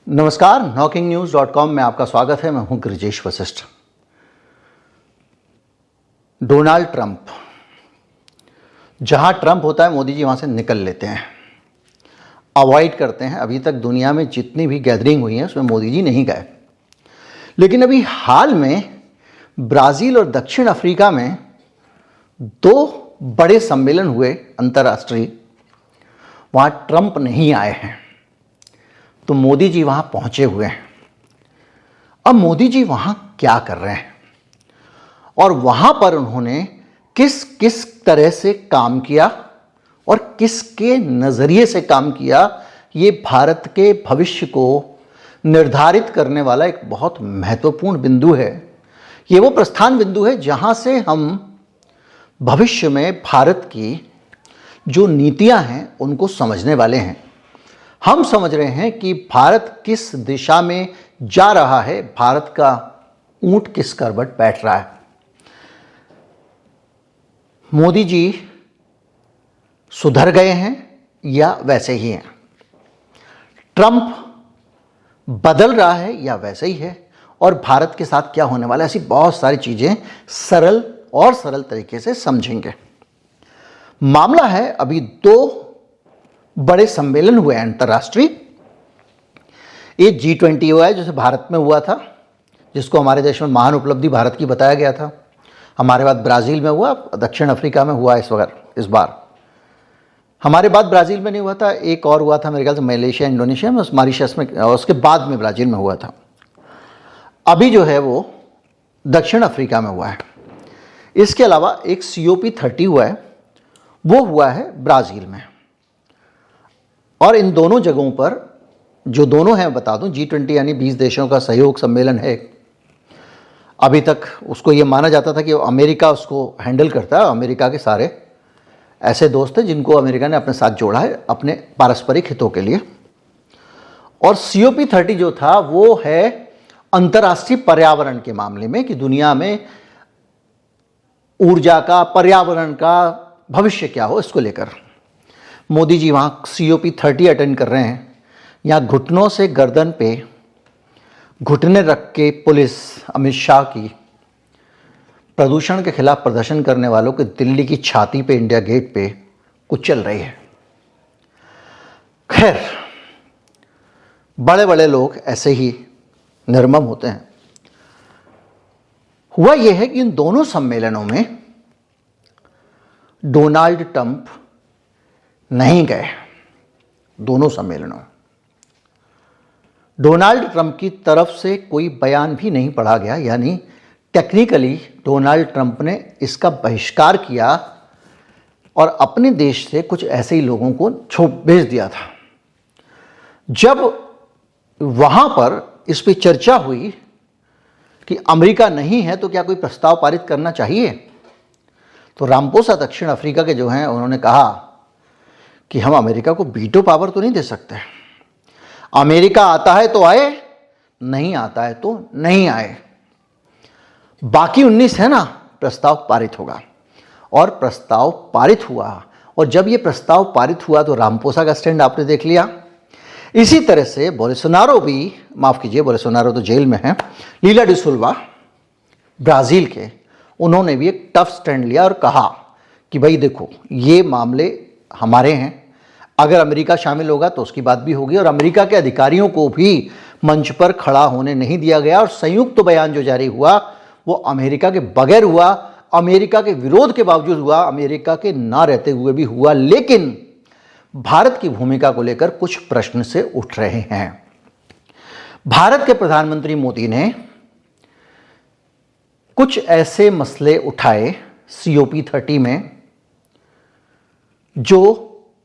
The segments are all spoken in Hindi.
नमस्कार, knocking-news.com में आपका स्वागत है। मैं हूं गिरिजेश वशिष्ठ। डोनाल्ड ट्रंप, जहां ट्रंप होता है मोदी जी वहां से निकल लेते हैं, अवॉइड करते हैं। अभी तक दुनिया में जितनी भी गैदरिंग हुई है उसमें मोदी जी नहीं गए, लेकिन अभी हाल में ब्राज़ील और दक्षिण अफ्रीका में दो बड़े सम्मेलन हुए अंतर्राष्ट्रीय, वहां ट्रंप नहीं आए हैं, तो मोदी जी वहां पहुंचे हुए हैं। अब मोदी जी वहां क्या कर रहे हैं और वहां पर उन्होंने किस किस तरह से काम किया और किसके नज़रिए से काम किया, ये भारत के भविष्य को निर्धारित करने वाला एक बहुत महत्वपूर्ण बिंदु है। ये वो प्रस्थान बिंदु है जहां से हम भविष्य में भारत की जो नीतियां हैं उनको समझने वाले हैं। हम समझ रहे हैं कि भारत किस दिशा में जा रहा है, भारत का ऊंट किस करवट बैठ रहा है। मोदी जी सुधर गए हैं या वैसे ही हैं, ट्रंप बदल रहा है या वैसे ही है, और भारत के साथ क्या होने वाला है, ऐसी बहुत सारी चीज़ें सरल तरीके से समझेंगे। मामला है, अभी दो बड़े सम्मेलन हुए हैं अंतर्राष्ट्रीय। एक G20 हुआ है जैसे भारत में हुआ था, जिसको हमारे देश में महान उपलब्धि भारत की बताया गया था। हमारे बाद ब्राज़ील में हुआ, दक्षिण अफ्रीका में हुआ इस बार। हमारे बाद ब्राज़ील में नहीं हुआ था, एक और हुआ था मेरे ख्याल से मलेशिया इंडोनेशिया में, मॉरिशस में, और उसके बाद में ब्राज़ील में हुआ था। अभी जो है वो दक्षिण अफ्रीका में हुआ है। इसके अलावा एक COP30 हुआ है, वो हुआ है ब्राज़ील में। और इन दोनों जगहों पर, जो दोनों हैं बता दूं, G20 यानी 20 देशों का सहयोग सम्मेलन है। अभी तक उसको ये माना जाता था कि अमेरिका उसको हैंडल करता है। अमेरिका के सारे ऐसे दोस्त हैं जिनको अमेरिका ने अपने साथ जोड़ा है अपने पारस्परिक हितों के लिए। और COP30 जो था वो है अंतर्राष्ट्रीय पर्यावरण के मामले में, कि दुनिया में ऊर्जा का, पर्यावरण का भविष्य क्या हो, इसको लेकर मोदी जी वहाँ COP30 अटेंड कर रहे हैं। यहाँ घुटनों से गर्दन पे घुटने रख के पुलिस अमित शाह की प्रदूषण के खिलाफ प्रदर्शन करने वालों के दिल्ली की छाती पे, इंडिया गेट पे कुचल रही है। खैर, बड़े बड़े लोग ऐसे ही निर्मम होते हैं। हुआ यह है कि इन दोनों सम्मेलनों में डोनाल्ड ट्रंप नहीं गए। दोनों सम्मेलनों डोनाल्ड ट्रंप की तरफ से कोई बयान भी नहीं पढ़ा गया, यानी टेक्निकली डोनाल्ड ट्रंप ने इसका बहिष्कार किया और अपने देश से कुछ ऐसे ही लोगों को भेज दिया था। जब वहां पर इस पे चर्चा हुई कि अमेरिका नहीं है तो क्या कोई प्रस्ताव पारित करना चाहिए, तो रामपोसा दक्षिण अफ्रीका के जो हैं उन्होंने कहा कि हम अमेरिका को वीटो पावर तो नहीं दे सकते। अमेरिका आता है तो आए, नहीं आता है तो नहीं आए। बाकी 19 है ना, प्रस्ताव पारित होगा। और प्रस्ताव पारित हुआ, और जब ये प्रस्ताव पारित हुआ तो रामपोसा का स्टैंड आपने देख लिया। इसी तरह से बोल्सोनारो भी, माफ कीजिए, बोल्सोनारो तो जेल में है, लीला डी सिल्वा ब्राज़ील के, उन्होंने भी एक टफ स्टैंड लिया और कहा कि भाई देखो, ये मामले हमारे हैं, अगर अमेरिका शामिल होगा तो उसकी बात भी होगी। और अमेरिका के अधिकारियों को भी मंच पर खड़ा होने नहीं दिया गया, और संयुक्त बयान जो जारी हुआ वो अमेरिका के बगैर हुआ, अमेरिका के विरोध के बावजूद हुआ, अमेरिका के ना रहते हुए भी हुआ। लेकिन भारत की भूमिका को लेकर कुछ प्रश्न से उठ रहे हैं। भारत के प्रधानमंत्री मोदी ने कुछ ऐसे मसले उठाए COP30 में जो,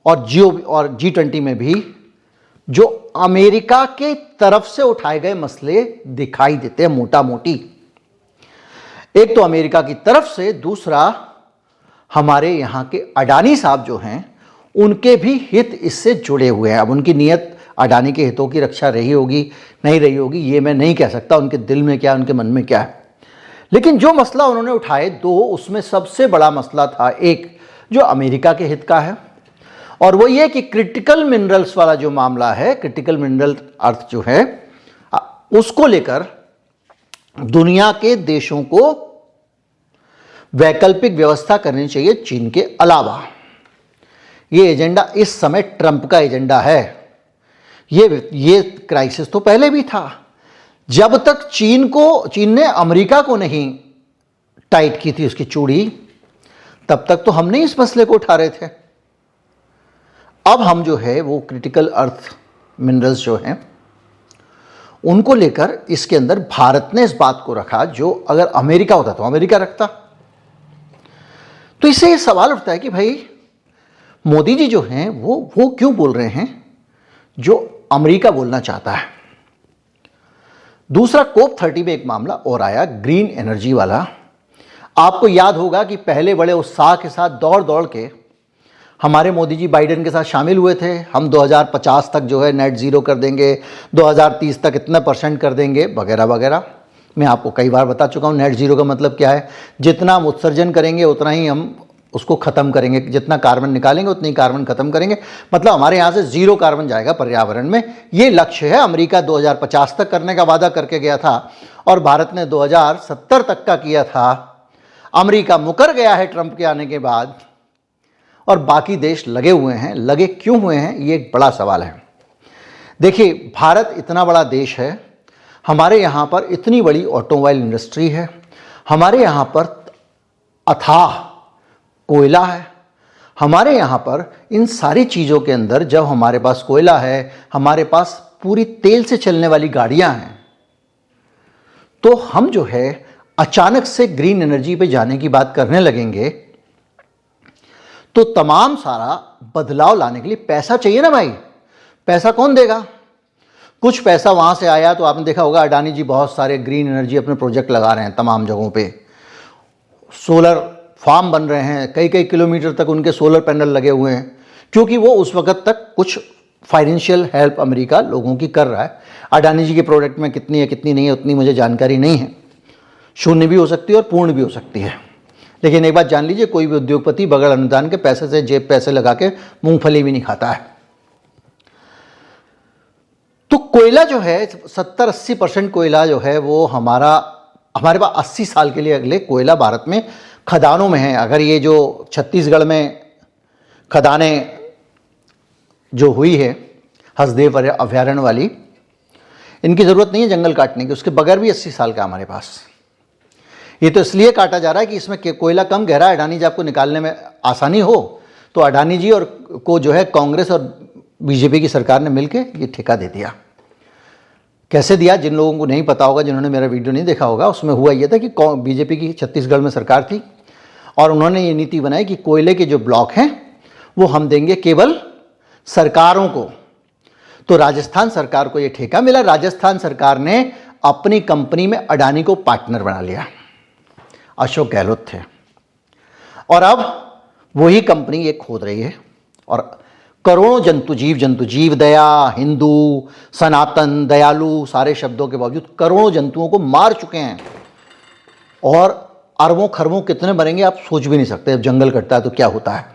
और G20 में भी, जो अमेरिका के तरफ से उठाए गए मसले दिखाई देते हैं मोटा मोटी। एक तो अमेरिका की तरफ से, दूसरा हमारे यहां के अडानी साहब जो हैं उनके भी हित इससे जुड़े हुए हैं। अब उनकी नीयत अडानी के हितों की रक्षा रही होगी नहीं रही होगी ये मैं नहीं कह सकता, उनके दिल में क्या, उनके मन में क्या है। लेकिन जो मसला उन्होंने उठाए दो, उसमें सबसे बड़ा मसला था एक जो अमेरिका के हित का है, और वो ये कि क्रिटिकल मिनरल्स वाला जो मामला है, क्रिटिकल मिनरल अर्थ जो है, उसको लेकर दुनिया के देशों को वैकल्पिक व्यवस्था करनी चाहिए चीन के अलावा। ये एजेंडा इस समय ट्रंप का एजेंडा है। ये क्राइसिस तो पहले भी था। जब तक चीन ने अमेरिका को नहीं टाइट की थी उसकी चूड़ी, तब तक तो हम नहीं इस मसले को उठा रहे थे। अब हम जो है वो क्रिटिकल अर्थ मिनरल्स जो हैं उनको लेकर इसके अंदर भारत ने इस बात को रखा, जो अगर अमेरिका होता तो अमेरिका रखता। तो इससे ये सवाल उठता है कि भाई मोदी जी जो हैं वो क्यों बोल रहे हैं जो अमेरिका बोलना चाहता है। दूसरा, COP30 में एक मामला और आया, ग्रीन एनर्जी वाला। आपको याद होगा कि पहले बड़े उत्साह के साथ दौड़ दौड़ के हमारे मोदी जी बाइडेन के साथ शामिल हुए थे। हम 2050 तक जो है नेट ज़ीरो कर देंगे, 2030 तक इतना % कर देंगे, वगैरह वगैरह। मैं आपको कई बार बता चुका हूँ नेट ज़ीरो का मतलब क्या है। जितना हम उत्सर्जन करेंगे उतना ही हम उसको ख़त्म करेंगे, जितना कार्बन निकालेंगे उतनी कार्बन ख़त्म करेंगे। मतलब हमारे यहाँ से 0 कार्बन जाएगा पर्यावरण में। ये लक्ष्य है। अमेरिका 2050 तक करने का वादा करके गया था और भारत ने 2070 तक का किया था। अमेरिका मुकर गया है ट्रंप के आने के बाद और बाकी देश लगे हुए हैं। लगे क्यों हुए हैं, ये एक बड़ा सवाल है। देखिए, भारत इतना बड़ा देश है, हमारे यहाँ पर इतनी बड़ी ऑटोमोबाइल इंडस्ट्री है, हमारे यहाँ पर अथाह कोयला है, हमारे यहाँ पर इन सारी चीज़ों के अंदर जब हमारे पास कोयला है, हमारे पास पूरी तेल से चलने वाली गाड़ियाँ हैं, तो हम जो है अचानक से ग्रीन एनर्जी पे जाने की बात करने लगेंगे तो तमाम सारा बदलाव लाने के लिए पैसा चाहिए ना भाई। पैसा कौन देगा? कुछ पैसा वहाँ से आया तो आपने देखा होगा अडानी जी बहुत सारे ग्रीन एनर्जी अपने प्रोजेक्ट लगा रहे हैं तमाम जगहों पे। सोलर फार्म बन रहे हैं, कई कई किलोमीटर तक उनके सोलर पैनल लगे हुए हैं, क्योंकि वो उस वक्त तक कुछ फाइनेंशियल हेल्प अमेरिका लोगों की कर रहा है। अडानी जी के प्रोडक्ट में कितनी है कितनी नहीं है उतनी मुझे जानकारी नहीं है, शून्य भी हो सकती है और पूर्ण भी हो सकती है। लेकिन एक बात जान लीजिए, कोई भी उद्योगपति बगैर अनुदान के पैसे से जेब पैसे लगा के मूंगफली भी नहीं खाता है। तो कोयला जो है 70-80% कोयला जो है वो हमारे पास 80 साल के लिए अगले कोयला भारत में खदानों में है। अगर ये जो छत्तीसगढ़ में खदानें जो हुई है हसदेव अभयारण्य वाली, इनकी ज़रूरत नहीं है जंगल काटने की, उसके बगैर भी 80 साल का हमारे पास। ये तो इसलिए काटा जा रहा है कि इसमें कोयला कम गहरा है, अडानी जी आपको निकालने में आसानी हो। तो अडानी जी और को जो है कांग्रेस और बीजेपी की सरकार ने मिलके ये ठेका दे दिया। कैसे दिया, जिन लोगों को नहीं पता होगा, जिन्होंने मेरा वीडियो नहीं देखा होगा, उसमें हुआ ये था कि बीजेपी की छत्तीसगढ़ में सरकार थी और उन्होंने ये नीति बनाई कि कोयले के जो ब्लॉक हैं वो हम देंगे केवल सरकारों को। तो राजस्थान सरकार को ये ठेका मिला। राजस्थान सरकार ने अपनी कंपनी में अडानी को पार्टनर बना लिया, अशोक गहलोत थे, और अब वही कंपनी ये खोद रही है और करोड़ों जीव दया, हिंदू, सनातन, दयालु सारे शब्दों के बावजूद करोड़ों जंतुओं को मार चुके हैं और अरबों खरबों कितने मरेंगे आप सोच भी नहीं सकते। जब जंगल कटता है तो क्या होता है,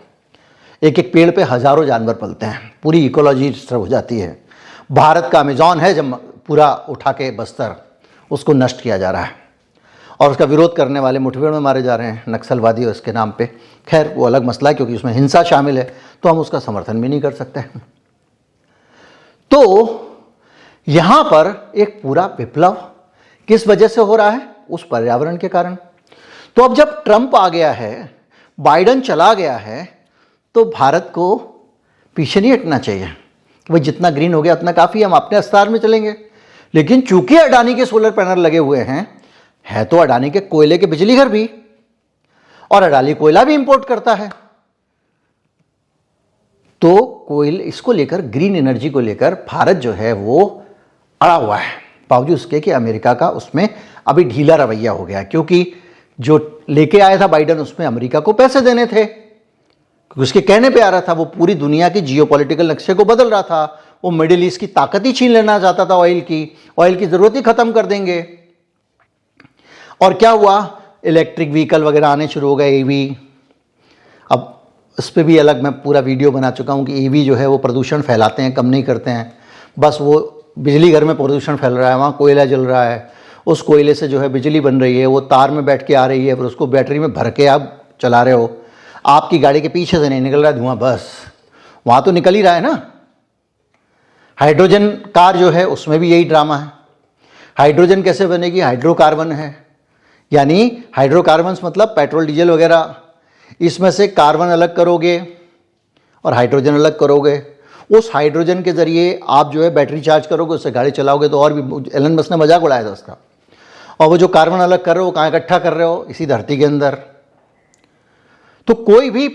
एक एक पेड़ पे हजारों जानवर पलते हैं, पूरी इकोलॉजी डिस्टर्ब हो जाती है। भारत का अमेजॉन है जब पूरा उठा के बस्तर, उसको नष्ट किया जा रहा है और उसका विरोध करने वाले मुठभेड़ में मारे जा रहे हैं नक्सलवादी और इसके नाम पे। खैर वो अलग मसला है क्योंकि उसमें हिंसा शामिल है, तो हम उसका समर्थन भी नहीं कर सकते। तो यहाँ पर एक पूरा विप्लव किस वजह से हो रहा है? उस पर्यावरण के कारण। तो अब जब ट्रंप आ गया है, बाइडेन चला गया है, तो भारत को पीछे नहीं हटना चाहिए कि भाई जितना ग्रीन हो गया उतना काफ़ी, हम अपने अस्तार में चलेंगे। लेकिन चूंकि अडानी के सोलर पैनल लगे हुए हैं, है तो अडानी के कोयले के बिजली घर भी, और अडानी कोयला भी इंपोर्ट करता है, तो कोयल इसको लेकर, ग्रीन एनर्जी को लेकर भारत जो है वो अड़ा हुआ है, बावजूद उसके कि अमेरिका का उसमें अभी ढीला रवैया हो गया। क्योंकि जो लेके आया था बाइडेन उसमें अमेरिका को पैसे देने थे, क्योंकि उसके कहने पे आ रहा था, वो पूरी दुनिया की जियोपॉलिटिकल नक्शे को बदल रहा था। वो मिडिल ईस्ट की ताकत ही छीन लेना चाहता था, ऑयल की ज़रूरत ही ख़त्म कर देंगे। और क्या हुआ, इलेक्ट्रिक व्हीकल वगैरह आने शुरू हो गए, ईवी। अब इस पर भी अलग मैं पूरा वीडियो बना चुका हूँ कि ईवी जो है वो प्रदूषण फैलाते हैं, कम नहीं करते हैं। बस वो बिजली घर में प्रदूषण फैल रहा है, वहाँ कोयला जल रहा है, उस कोयले से जो है बिजली बन रही है, वो तार में बैठ के आ रही है, फिर उसको बैटरी में भर के आप चला रहे हो, आपकी गाड़ी के पीछे से नहीं निकल रहा है धुआं, बस वहाँ तो निकल ही रहा है ना। हाइड्रोजन कार जो है उसमें भी यही ड्रामा है। हाइड्रोजन कैसे बनेगी? हाइड्रोकार्बन है, यानी हाइड्रोकार्बन्स मतलब पेट्रोल डीजल वगैरह, इसमें से कार्बन अलग करोगे और हाइड्रोजन अलग करोगे, उस हाइड्रोजन के ज़रिए आप जो है बैटरी चार्ज करोगे, उससे गाड़ी चलाओगे। तो और भी एलन मस्क ने मजाक उड़ाया था उसका। और वो जो कार्बन अलग कर रहे हो कहाँ इकट्ठा कर रहे हो? इसी धरती के अंदर। तो कोई भी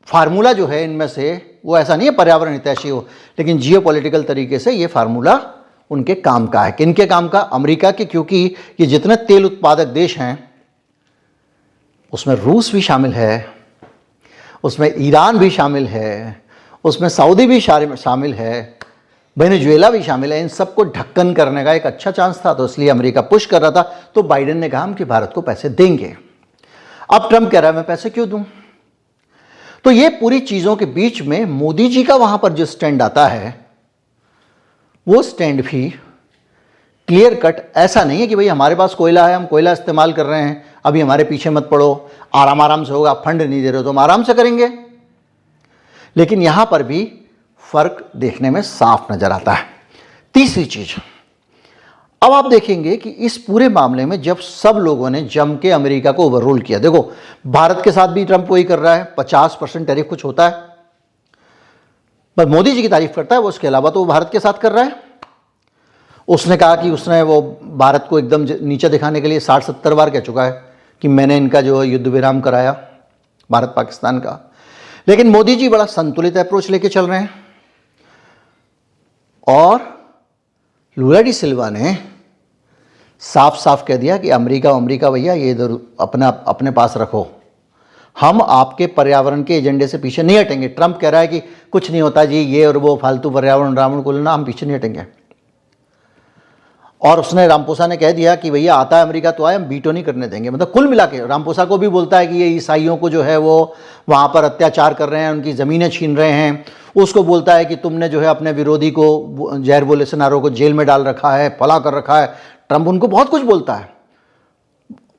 फार्मूला जो है इनमें से वो ऐसा नहीं है पर्यावरण हितैषी हो, लेकिन जियोपॉलिटिकल तरीके से ये फार्मूला उनके काम का है। किनके काम का? अमेरिका के, क्योंकि ये जितने तेल उत्पादक देश हैं उसमें रूस भी शामिल है, उसमें ईरान भी शामिल है, उसमें सऊदी भी शामिल है, वेनेजुएला भी शामिल है। इन सबको ढक्कन करने का एक अच्छा चांस था, तो इसलिए अमेरिका पुश कर रहा था। तो बाइडेन ने कहा हम कि भारत को पैसे देंगे। अब ट्रंप कह रहा है मैं पैसे क्यों दूं? तो ये पूरी चीज़ों के बीच में मोदी जी का वहां पर जो स्टैंड आता है, वो स्टैंड भी क्लियर कट ऐसा नहीं है कि भाई हमारे पास कोयला है, हम कोयला इस्तेमाल कर रहे हैं, अभी हमारे पीछे मत पड़ो, आराम आराम से होगा, फंड नहीं दे रहे हो तो हम आराम से करेंगे। लेकिन यहां पर भी फर्क देखने में साफ नजर आता है। तीसरी चीज, अब आप देखेंगे कि इस पूरे मामले में जब सब लोगों ने जम के अमेरिका को ओवररूल किया, देखो भारत के साथ भी ट्रंप वही कर रहा है, 50% टैरिफ कुछ होता है, पर मोदी जी की तारीफ करता है वो, उसके अलावा तो वो भारत के साथ कर रहा है। उसने कहा कि उसने वो भारत को एकदम नीचे दिखाने के लिए 60-70 बार कह चुका है कि मैंने इनका जो युद्ध विराम कराया भारत पाकिस्तान का। लेकिन मोदी जी बड़ा संतुलित अप्रोच लेके चल रहे हैं। और लुला डी सिल्वा ने साफ साफ कह दिया कि अमेरिका भैया ये इधर अपने पास रखो, हम आपके पर्यावरण के एजेंडे से पीछे नहीं हटेंगे। ट्रंप कह रहा है कि कुछ नहीं होता जी, ये और वो फालतू पर्यावरण रावण को लेना, हम पीछे नहीं हटेंगे। और उसने, रामपोसा ने कह दिया कि भैया आता है अमेरिका तो आए, हम वीटो नहीं करने देंगे। मतलब कुल मिला के रामपोसा को भी बोलता है कि ये ईसाइयों को जो है वो वहाँ पर अत्याचार कर रहे हैं, उनकी ज़मीनें छीन रहे हैं। उसको बोलता है कि तुमने जो है अपने विरोधी को, जैर बोल्सोनारो को जेल में डाल रखा है, फला कर रखा है। ट्रंप उनको बहुत कुछ बोलता है,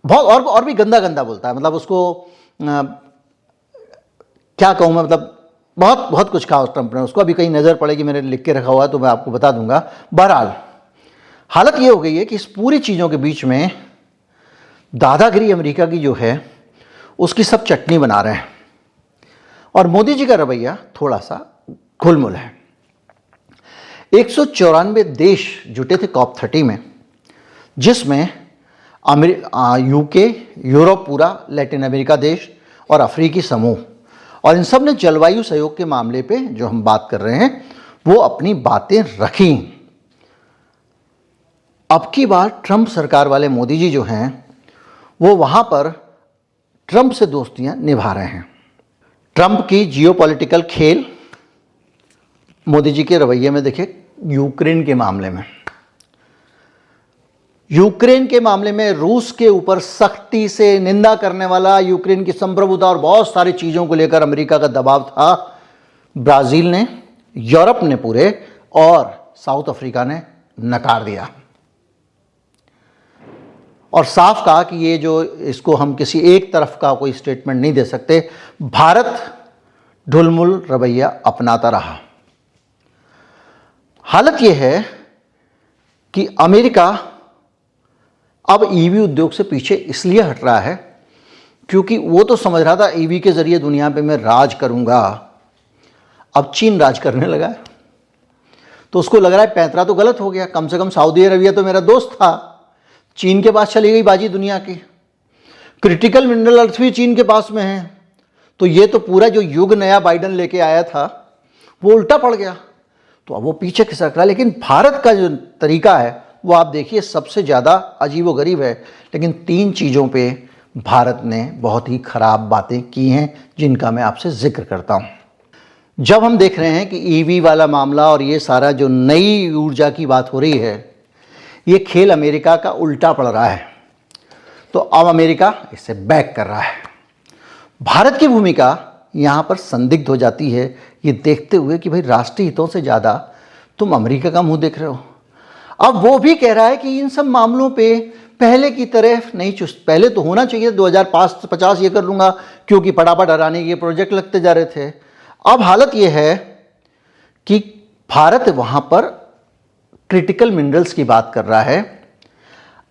बहुत और भी गंदा गंदा बोलता है। मतलब उसको क्या कहूँ मैं, मतलब बहुत कुछ कहा ट्रंप ने उसको। अभी कहीं नज़र पड़ेगी, मैंने लिख के रखा हुआ है तो मैं आपको बता दूंगा। बहरहाल हालत ये हो गई है कि इस पूरी चीज़ों के बीच में दादागिरी अमेरिका की जो है उसकी सब चटनी बना रहे हैं, और मोदी जी का रवैया थोड़ा सा खुलमुल है। 194 देश जुटे थे COP 30 में, जिसमें यूके, यूरोप पूरा, लैटिन अमेरिका देश और अफ्रीकी समूह, और इन सब ने जलवायु सहयोग के मामले पे जो हम बात कर रहे हैं वो अपनी बातें रखी। अब की बार ट्रंप सरकार वाले मोदी जी जो हैं वो वहाँ पर ट्रंप से दोस्तियाँ निभा रहे हैं। ट्रंप की जियोपॉलिटिकल खेल मोदी जी के रवैये में देखे। यूक्रेन के मामले में रूस के ऊपर सख्ती से निंदा करने वाला, यूक्रेन की संप्रभुता और बहुत सारी चीज़ों को लेकर अमेरिका का दबाव था। ब्राज़ील ने, यूरोप ने पूरे, और साउथ अफ्रीका ने नकार दिया और साफ कहा कि ये जो, इसको हम किसी एक तरफ का कोई स्टेटमेंट नहीं दे सकते। भारत ढुलमुल रवैया अपनाता रहा। हालत ये है कि अमेरिका अब ईवी उद्योग से पीछे इसलिए हट रहा है क्योंकि वो तो समझ रहा था ईवी के जरिए दुनिया पे मैं राज करूंगा। अब चीन राज करने लगा है, तो उसको लग रहा है पैंतरा तो गलत हो गया। कम से कम सऊदी अरबिया तो मेरा दोस्त था, चीन के पास चली गई बाजी दुनिया की। क्रिटिकल मिनरल अर्थ भी चीन के पास में है। तो ये तो पूरा जो युग नया बाइडन लेके आया था वो उल्टा पड़ गया, तो अब वो पीछे खिसक रहा है। लेकिन भारत का जो तरीका है वो आप देखिए सबसे ज़्यादा अजीबोगरीब है। लेकिन 3 चीज़ों पे भारत ने बहुत ही खराब बातें की हैं जिनका मैं आपसे जिक्र करता हूँ। जब हम देख रहे हैं कि ईवी वाला मामला और ये सारा जो नई ऊर्जा की बात हो रही है, ये खेल अमेरिका का उल्टा पड़ रहा है, तो अब अमेरिका इससे बैक कर रहा है। भारत की भूमिका यहाँ पर संदिग्ध हो जाती है, ये देखते हुए कि भाई राष्ट्रीय हितों से ज़्यादा तुम अमेरिका का मुंह देख रहे हो। अब वो भी कह रहा है कि इन सब मामलों पे पहले की तरह नहीं चुस्त, पहले तो होना चाहिए 2050 ये कर लूँगा, क्योंकि फटाफट हराने के प्रोजेक्ट लगते जा रहे थे। अब हालत ये है कि भारत वहाँ पर क्रिटिकल मिनरल्स की बात कर रहा है।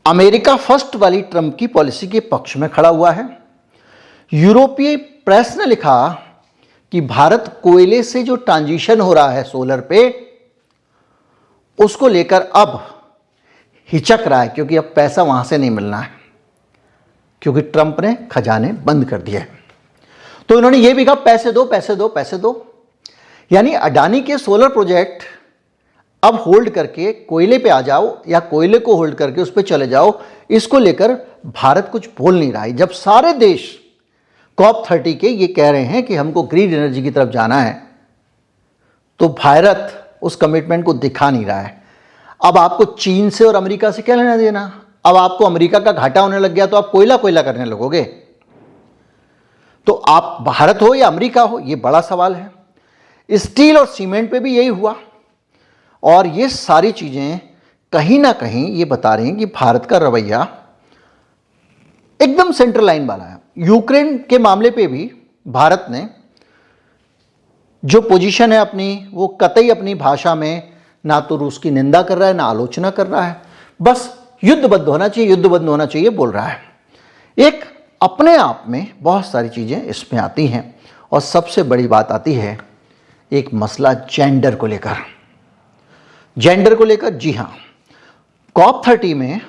अमेरिका फर्स्ट वाली ट्रंप की पॉलिसी के पक्ष में खड़ा हुआ है। यूरोपीय प्रेस ने लिखा कि भारत कोयले से जो ट्रांजिशन हो रहा है सोलर पे, उसको लेकर अब हिचक रहा है, क्योंकि अब पैसा वहां से नहीं मिलना है, क्योंकि ट्रंप ने खजाने बंद कर दिए। तो इन्होंने ये भी कहा पैसे दो पैसे दो पैसे दो, यानी अडानी के सोलर प्रोजेक्ट अब होल्ड करके कोयले पे आ जाओ, या कोयले को होल्ड करके उस पर चले जाओ। इसको लेकर भारत कुछ बोल नहीं रहा है। जब सारे देश COP30 के ये कह रहे हैं कि हमको ग्रीन एनर्जी की तरफ जाना है, तो भारत उस कमिटमेंट को दिखा नहीं रहा है। अब आपको चीन से और अमेरिका से क्या लेना देना? अब आपको अमेरिका का घाटा होने लग गया तो आप कोयला कोयला करने लगोगे। तो आप भारत हो या अमेरिका हो, ये बड़ा सवाल है। स्टील और सीमेंट पे भी यही हुआ, और ये सारी चीजें कहीं ना कहीं ये बता रही हैं कि भारत का रवैया एकदम सेंट्रल लाइन वाला है। यूक्रेन के मामले पे भी भारत ने जो पोजीशन है अपनी, वो कतई अपनी भाषा में ना तो रूस की निंदा कर रहा है ना आलोचना कर रहा है, बस युद्धबद्ध होना चाहिए, युद्धबद्ध होना चाहिए बोल रहा है। एक अपने आप में बहुत सारी चीजें इसमें आती हैं, और सबसे बड़ी बात आती है एक मसला जेंडर को लेकर। जेंडर को लेकर, जी हां, COP30 में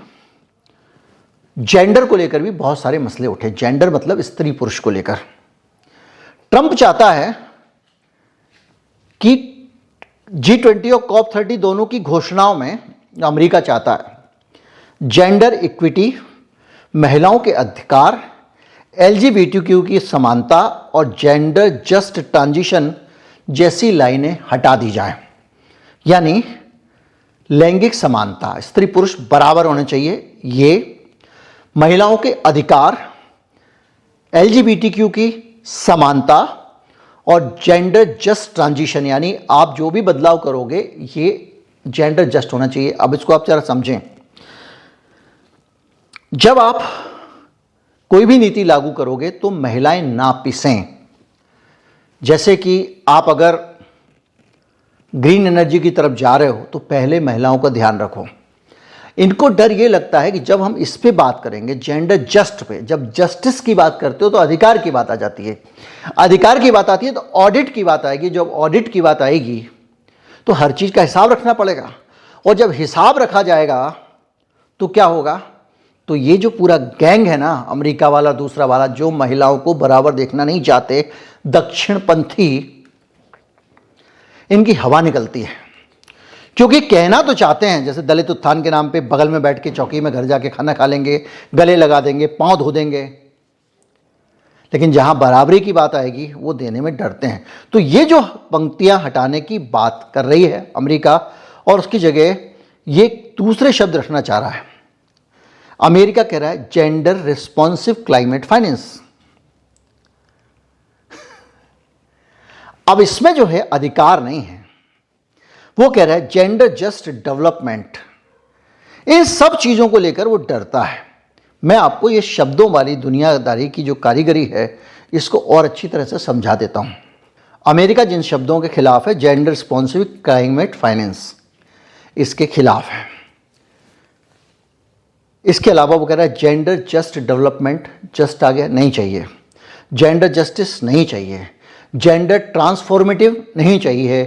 जेंडर को लेकर भी बहुत सारे मसले उठे। जेंडर मतलब स्त्री पुरुष को लेकर। ट्रंप चाहता है कि G20 और COP30 दोनों की घोषणाओं में अमेरिका चाहता है जेंडर इक्विटी, महिलाओं के अधिकार, LGBTQ की समानता और जेंडर जस्ट ट्रांजिशन जैसी लाइनें हटा दी जाए। यानी लैंगिक समानता, स्त्री पुरुष बराबर होने चाहिए, ये महिलाओं के अधिकार, LGBTQ की समानता और जेंडर जस्ट ट्रांजिशन, यानी आप जो भी बदलाव करोगे ये जेंडर जस्ट होना चाहिए। अब इसको आप जरा समझें। जब आप कोई भी नीति लागू करोगे तो महिलाएं ना पिसें। जैसे कि आप अगर ग्रीन एनर्जी की तरफ जा रहे हो तो पहले महिलाओं का ध्यान रखो। इनको डर ये लगता है कि जब हम इस पे बात करेंगे जेंडर जस्ट पे, जब जस्टिस की बात करते हो तो अधिकार की बात आ जाती है, अधिकार की बात आती है तो ऑडिट की बात आएगी। जब ऑडिट की बात आएगी तो हर चीज़ का हिसाब रखना पड़ेगा, और जब हिसाब रखा जाएगा तो क्या होगा? तो ये जो पूरा गैंग है ना, अमेरिका वाला दूसरा वाला, जो महिलाओं को बराबर देखना नहीं चाहते, दक्षिणपंथी, इनकी हवा निकलती है। क्योंकि कहना तो चाहते हैं, जैसे दलित उत्थान के नाम पे बगल में बैठ के चौकी में घर जाके खाना खा लेंगे, गले लगा देंगे, पांव धो देंगे, लेकिन जहां बराबरी की बात आएगी वो देने में डरते हैं। तो ये जो पंक्तियां हटाने की बात कर रही है अमेरिका, और उसकी जगह ये दूसरे शब्द रखना चाह रहा है। अमेरिका कह रहा है जेंडर रिस्पॉन्सिव क्लाइमेट फाइनेंस। अब इसमें जो है अधिकार नहीं है, वो कह रहा है जेंडर जस्ट डेवलपमेंट। इन सब चीजों को लेकर वो डरता है। मैं आपको ये शब्दों वाली दुनियादारी की जो कारीगरी है इसको और अच्छी तरह से समझा देता हूं। अमेरिका जिन शब्दों के खिलाफ है, जेंडर रिस्पॉन्सिव क्लाइमेट फाइनेंस, इसके खिलाफ है। इसके अलावा वो कह रहा है जेंडर जस्ट डेवलपमेंट, जस्ट आ गया, नहीं चाहिए। जेंडर जस्टिस नहीं चाहिए, जेंडर ट्रांसफॉर्मेटिव नहीं चाहिए,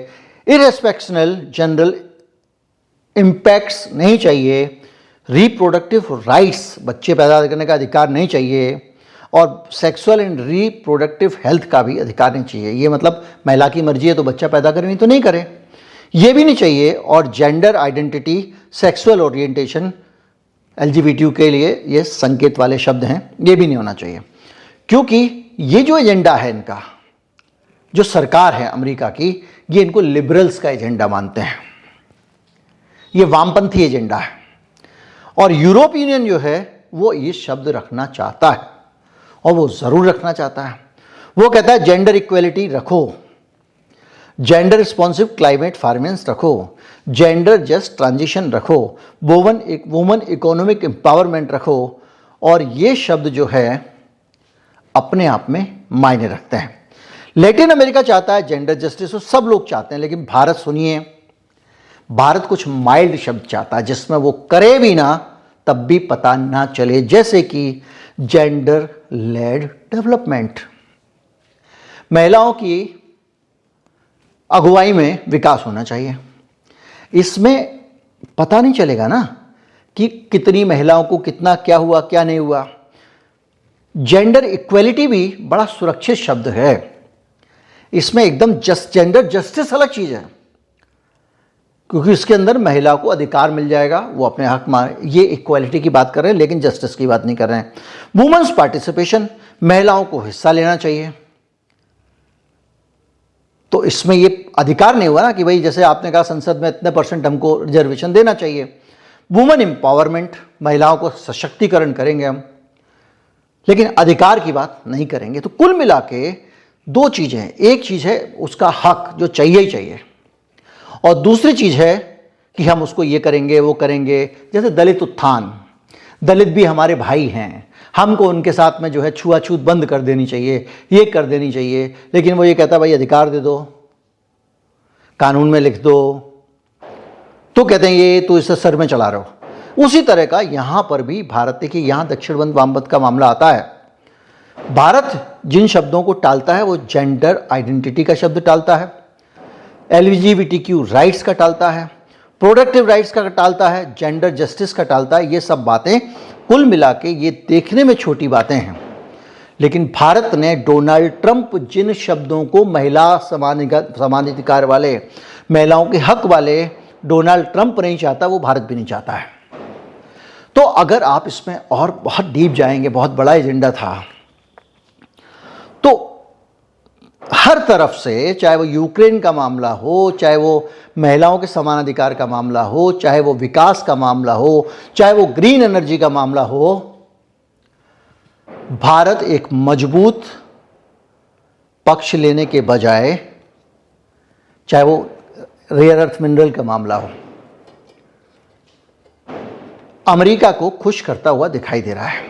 इरेस्पेक्शनल जनरल इम्पैक्ट्स नहीं चाहिए, रिप्रोडक्टिव राइट्स, बच्चे पैदा करने का अधिकार नहीं चाहिए, और सेक्सुअल एंड रिप्रोडक्टिव हेल्थ का भी अधिकार नहीं चाहिए। ये मतलब महिला की मर्जी है तो बच्चा पैदा करे, नहीं तो नहीं करे, ये भी नहीं चाहिए। और gender identity, sexual orientation, LGBTQ के लिए ये संकेत वाले शब्द हैं, ये भी नहीं होना चाहिए। क्योंकि ये जो एजेंडा है इनका, जो सरकार है अमेरिका की, ये इनको लिबरल्स का एजेंडा मानते हैं, ये वामपंथी एजेंडा है। और यूरोप यूनियन जो है वो ये शब्द रखना चाहता है, और वो ज़रूर रखना चाहता है। वो कहता है जेंडर इक्वेलिटी रखो, जेंडर रिस्पॉन्सिव क्लाइमेट फार्मेंस रखो, जेंडर जस्ट ट्रांजिशन रखो, वुमन इकोनॉमिक एम्पावरमेंट रखो। और ये शब्द जो है अपने आप में मायने रखते हैं। लैटिन अमेरिका चाहता है जेंडर जस्टिस, सब लोग चाहते हैं, लेकिन भारत सुनिए, भारत कुछ माइल्ड शब्द चाहता है जिसमें वो करे भी ना तब भी पता ना चले, जैसे कि जेंडर लेड डेवलपमेंट, महिलाओं की अगुवाई में विकास होना चाहिए। इसमें पता नहीं चलेगा ना कि कितनी महिलाओं को कितना क्या हुआ क्या नहीं हुआ। जेंडर इक्वेलिटी भी बड़ा सुरक्षित शब्द है, इसमें एकदम जेंडर जस्टिस अलग चीज है, क्योंकि इसके अंदर महिला को अधिकार मिल जाएगा, वो अपने हक मारे। ये इक्वालिटी की बात कर रहे हैं लेकिन जस्टिस की बात नहीं कर रहे हैं। वुमेन्स पार्टिसिपेशन, महिलाओं को हिस्सा लेना चाहिए। तो इसमें ये अधिकार नहीं हुआ ना कि भाई जैसे आपने कहा संसद में इतने % हमको रिजर्वेशन देना चाहिए। वुमेन एम्पावरमेंट, महिलाओं को सशक्तिकरण करेंगे हम, लेकिन अधिकार की बात नहीं करेंगे। तो कुल मिला के दो चीज़ें हैं, एक चीज़ है उसका हक जो चाहिए ही चाहिए, और दूसरी चीज़ है कि हम उसको ये करेंगे वो करेंगे। जैसे दलित उत्थान, दलित भी हमारे भाई हैं, हमको उनके साथ में जो है छुआछूत बंद कर देनी चाहिए, ये कर देनी चाहिए। लेकिन वो ये कहता भाई अधिकार दे दो, कानून में लिख दो, तो कहते हैं ये तो इसे सर में चला रहे हो। उसी तरह का यहाँ पर भी भारत, देखिए यहाँ दक्षिण वामपंथ का मामला आता है। भारत जिन शब्दों को टालता है वो जेंडर आइडेंटिटी का शब्द टालता है, LGBTQ राइट्स का टालता है, प्रोडक्टिव राइट्स का टालता है, जेंडर जस्टिस का टालता है। ये सब बातें कुल मिला के ये देखने में छोटी बातें हैं, लेकिन भारत ने डोनाल्ड ट्रंप जिन शब्दों को महिला समानाधिकार वाले, महिलाओं के हक वाले डोनाल्ड ट्रंप नहीं चाहता, वो भारत भी नहीं चाहता है। तो अगर आप इसमें और बहुत डीप जाएंगे, बहुत बड़ा एजेंडा था, तो हर तरफ से, चाहे वो यूक्रेन का मामला हो, चाहे वो महिलाओं के समानाधिकार का मामला हो, चाहे वो विकास का मामला हो, चाहे वो ग्रीन एनर्जी का मामला हो, भारत एक मजबूत पक्ष लेने के बजाय, चाहे वो रेयर अर्थ मिनरल का मामला हो, अमेरिका को खुश करता हुआ दिखाई दे रहा है।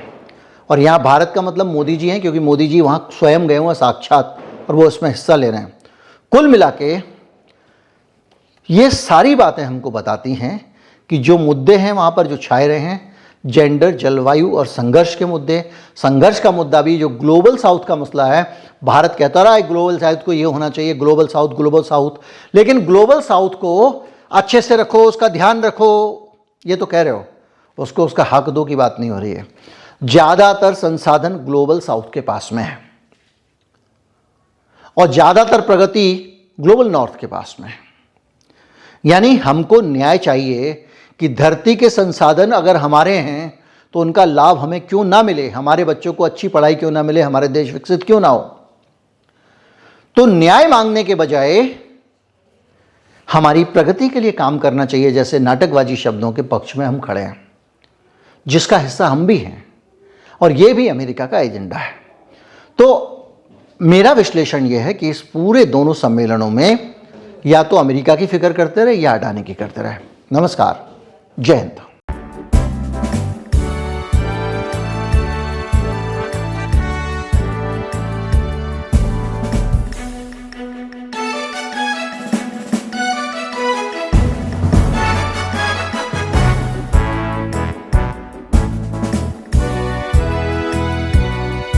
और यहां भारत का मतलब मोदी जी हैं, क्योंकि मोदी जी वहां स्वयं गए हुए साक्षात और वो इसमें हिस्सा ले रहे हैं। कुल मिला के ये सारी बातें हमको बताती हैं कि जो मुद्दे हैं वहाँ पर जो छाए रहे हैं, जेंडर, जलवायु और संघर्ष के मुद्दे, संघर्ष का मुद्दा भी जो ग्लोबल साउथ का मसला है, भारत कहता रहा है ग्लोबल साउथ को ये होना चाहिए, ग्लोबल साउथ, लेकिन ग्लोबल साउथ को अच्छे से रखो, उसका ध्यान रखो, ये तो कह रहे हो, उसको उसका हक दो की बात नहीं हो रही है। ज़्यादातर संसाधन ग्लोबल साउथ के पास में है और ज़्यादातर प्रगति ग्लोबल नॉर्थ के पास में है। यानी हमको न्याय चाहिए कि धरती के संसाधन अगर हमारे हैं तो उनका लाभ हमें क्यों ना मिले, हमारे बच्चों को अच्छी पढ़ाई क्यों ना मिले, हमारे देश विकसित क्यों ना हो। तो न्याय मांगने के बजाय हमारी प्रगति के लिए काम करना चाहिए। जैसे नाटकबाजी शब्दों के पक्ष में हम खड़े हैं, जिसका हिस्सा हम भी हैं, और ये भी अमेरिका का एजेंडा है। तो मेरा विश्लेषण यह है कि इस पूरे दोनों सम्मेलनों में या तो अमेरिका की फिक्र करते रहे या अडानी की करते रहे। नमस्कार, जय हिंद।